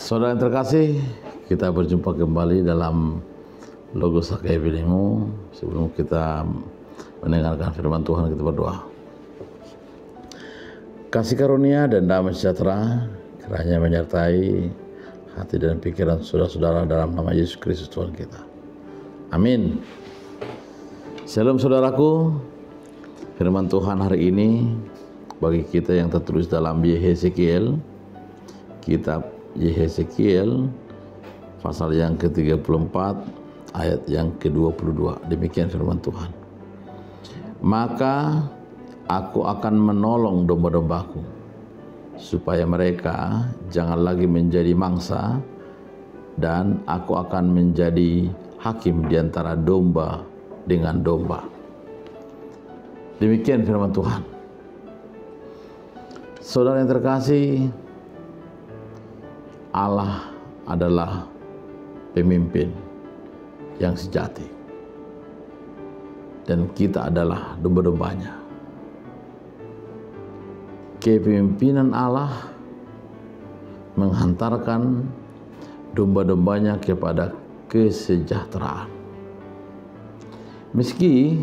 Saudara yang terkasih, kita berjumpa kembali dalam Logos Hakayabilimu. Sebelum kita mendengarkan firman Tuhan, kita berdoa. Kasih karunia dan damai sejahtera kiranya menyertai hati dan pikiran saudara-saudara dalam nama Yesus Kristus Tuhan kita. Amin. Shalom saudaraku. Firman Tuhan hari ini bagi kita yang tertulis dalam Yehezekiel, kitab Yehezekiel pasal yang ke-34 ayat yang ke-22. Demikian firman Tuhan. Maka aku akan menolong domba-dombaku supaya mereka jangan lagi menjadi mangsa, dan aku akan menjadi hakim di antara domba dengan domba. Demikian firman Tuhan. Saudara yang terkasih, Allah adalah pemimpin yang sejati dan kita adalah domba-dombanya. Kepemimpinan Allah menghantarkan domba-dombanya kepada kesejahteraan. Meski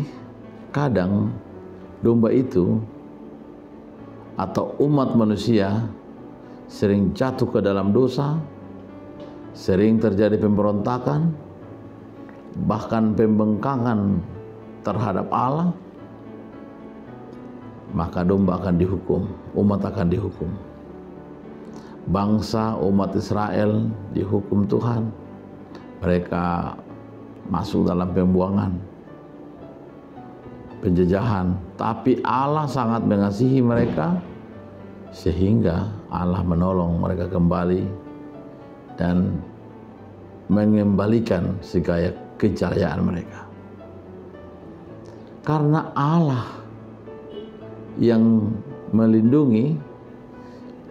kadang domba itu atau umat manusia sering jatuh ke dalam dosa, sering terjadi pemberontakan, bahkan pembangkangan terhadap Allah, maka domba akan dihukum, umat akan dihukum. Bangsa umat Israel dihukum Tuhan. Mereka masuk dalam pembuangan, penjajahan, tapi Allah sangat mengasihi mereka sehingga Allah menolong mereka kembali dan mengembalikan segala kejayaan mereka. Karena Allah yang melindungi,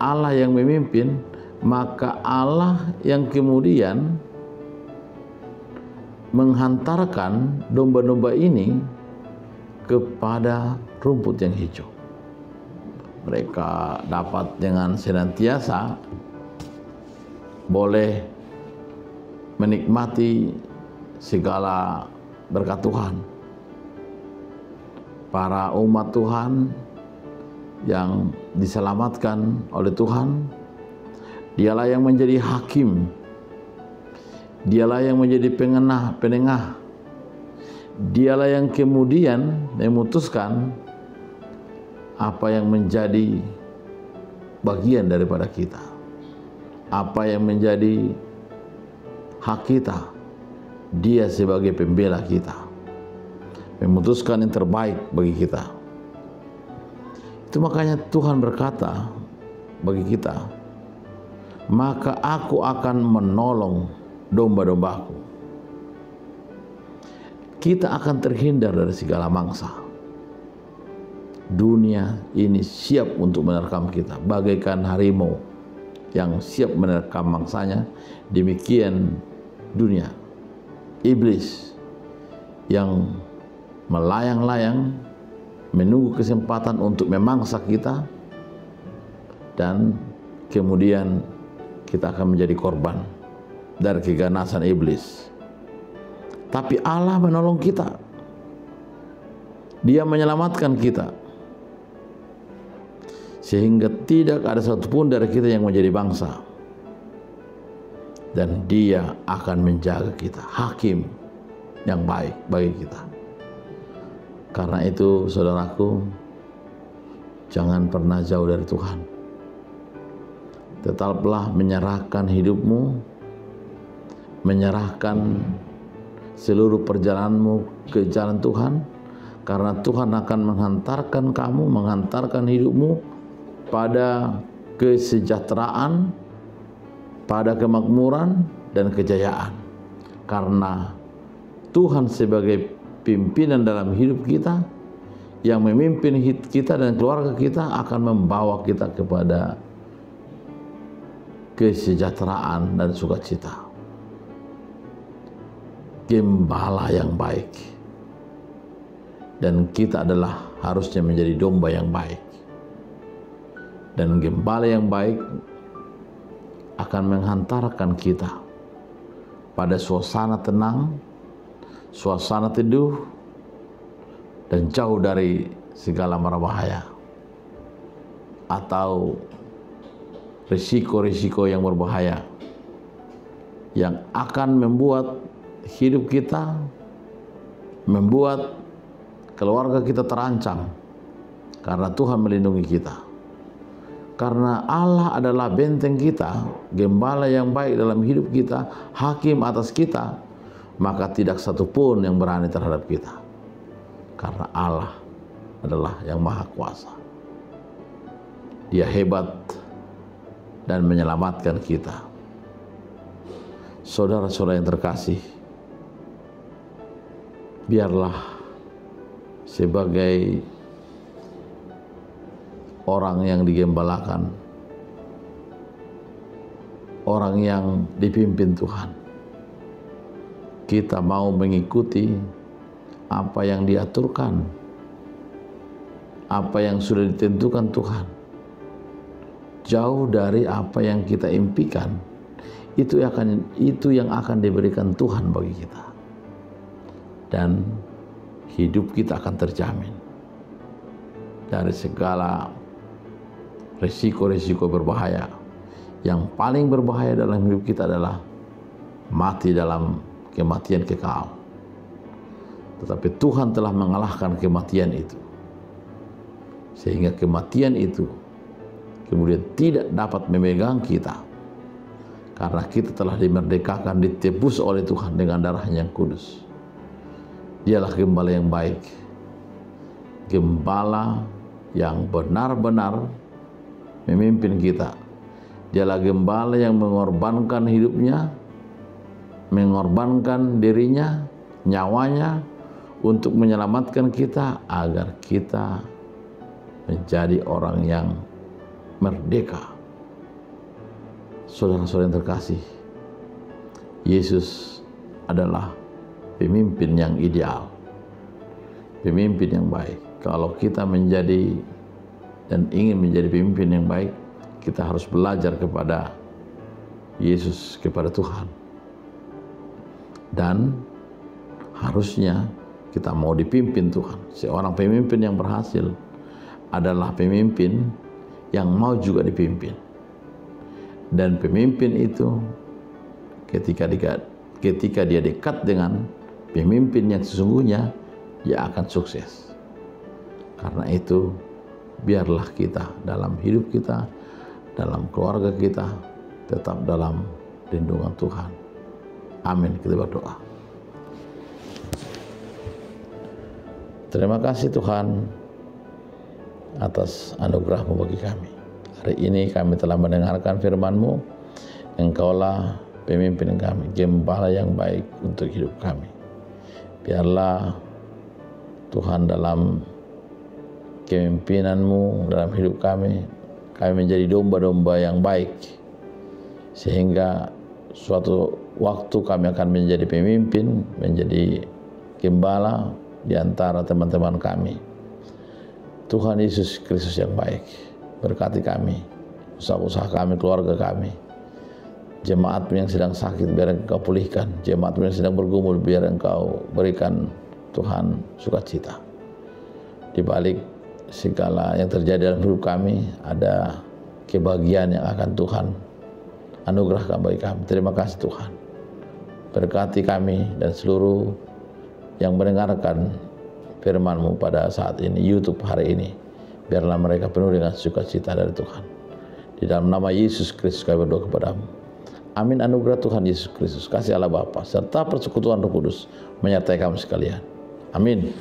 Allah yang memimpin, maka Allah yang kemudian menghantarkan domba-domba ini kepada rumput yang hijau. Mereka dapat dengan senantiasa boleh menikmati segala berkat Tuhan. Para umat Tuhan yang diselamatkan oleh Tuhan, dialah yang menjadi hakim, dialah yang menjadi penengah, dialah yang kemudian memutuskan apa yang menjadi bagian daripada kita, apa yang menjadi hak kita. Dia sebagai pembela kita memutuskan yang terbaik bagi kita. Itu makanya Tuhan berkata bagi kita, maka aku akan menolong domba-dombaku. Kita akan terhindar dari segala mangsa. Dunia ini siap untuk menerkam kita, bagaikan harimau yang siap menerkam mangsanya. Demikian dunia, iblis yang melayang-layang menunggu kesempatan untuk memangsa kita, dan kemudian kita akan menjadi korban dari keganasan iblis. Tapi Allah menolong kita, Dia menyelamatkan kita, sehingga tidak ada satupun dari kita yang menjadi bangsa, dan Dia akan menjaga kita, hakim yang baik bagi kita. Karena itu saudaraku, jangan pernah jauh dari Tuhan. Tetaplah menyerahkan hidupmu, menyerahkan seluruh perjalananmu ke jalan Tuhan, karena Tuhan akan menghantarkan kamu, menghantarkan hidupmu pada kesejahteraan, pada kemakmuran dan kejayaan. Karena Tuhan sebagai pimpinan dalam hidup kita, yang memimpin hidup kita dan keluarga kita, akan membawa kita kepada kesejahteraan dan sukacita. Gembala yang baik, dan kita adalah harusnya menjadi domba yang baik. Dan gembala yang baik akan menghantarkan kita pada suasana tenang, suasana teduh, dan jauh dari segala mara bahaya atau risiko-risiko yang berbahaya yang akan membuat hidup kita, membuat keluarga kita terancam, karena Tuhan melindungi kita. Karena Allah adalah benteng kita, gembala yang baik dalam hidup kita, hakim atas kita, maka tidak satupun yang berani terhadap kita. Karena Allah adalah yang maha kuasa. Dia hebat dan menyelamatkan kita. Saudara-saudara yang terkasih, biarlah sebagai orang yang digembalakan, orang yang dipimpin Tuhan, kita mau mengikuti apa yang diaturkan, apa yang sudah ditentukan Tuhan, jauh dari apa yang kita impikan. Itu yang akan diberikan Tuhan bagi kita, dan hidup kita akan terjamin dari segala risiko-risiko berbahaya. Yang paling berbahaya dalam hidup kita adalah mati dalam kematian kekal. Tetapi Tuhan telah mengalahkan kematian itu, sehingga kematian itu kemudian tidak dapat memegang kita, karena kita telah dimerdekakan, ditebus oleh Tuhan dengan darah-Nya yang kudus. Dialah gembala yang baik, gembala yang benar-benar memimpin kita. Dialah gembala yang mengorbankan hidupnya, mengorbankan dirinya, nyawanya, untuk menyelamatkan kita agar kita menjadi orang yang merdeka. Saudara-saudara yang terkasih, Yesus adalah pemimpin yang ideal, pemimpin yang baik. Kalau kita menjadi dan ingin menjadi pemimpin yang baik, kita harus belajar kepada Yesus, kepada Tuhan. Dan harusnya kita mau dipimpin Tuhan. Seorang pemimpin yang berhasil adalah pemimpin yang mau juga dipimpin. Dan pemimpin itu ketika dia dekat dengan pemimpin yang sesungguhnya, dia akan sukses. Karena itu, biarlah kita dalam hidup kita, dalam keluarga kita, tetap dalam lindungan Tuhan. Amin. Kita berdoa. Terima kasih Tuhan atas anugerah-Mu bagi kami. Hari ini kami telah mendengarkan firman-Mu. Engkaulah pemimpin kami, gembala yang baik untuk hidup kami. Biarlah Tuhan dalam kepemimpinan-Mu dalam hidup kami menjadi domba-domba yang baik, sehingga suatu waktu kami akan menjadi pemimpin, menjadi gembala di antara teman-teman kami. Tuhan Yesus Kristus yang baik, berkati kami, usaha-usaha kami, keluarga kami. Jemaat yang sedang sakit, biar Engkau pulihkan. Jemaat yang sedang bergumul, biar Engkau berikan Tuhan sukacita. Di balik segala yang terjadi dalam hidup kami, ada kebahagiaan yang akan Tuhan anugerahkan bagi kami. Terima kasih Tuhan. Berkati kami dan seluruh yang mendengarkan firman-Mu pada saat ini, YouTube hari ini. Biarlah mereka penuh dengan sukacita dari Tuhan. Di dalam nama Yesus Kristus kami berdoa kepadamu. Amin. Anugerah Tuhan Yesus Kristus, kasih Allah Bapa, serta persekutuan Roh Kudus menyertai kamu sekalian. Amin.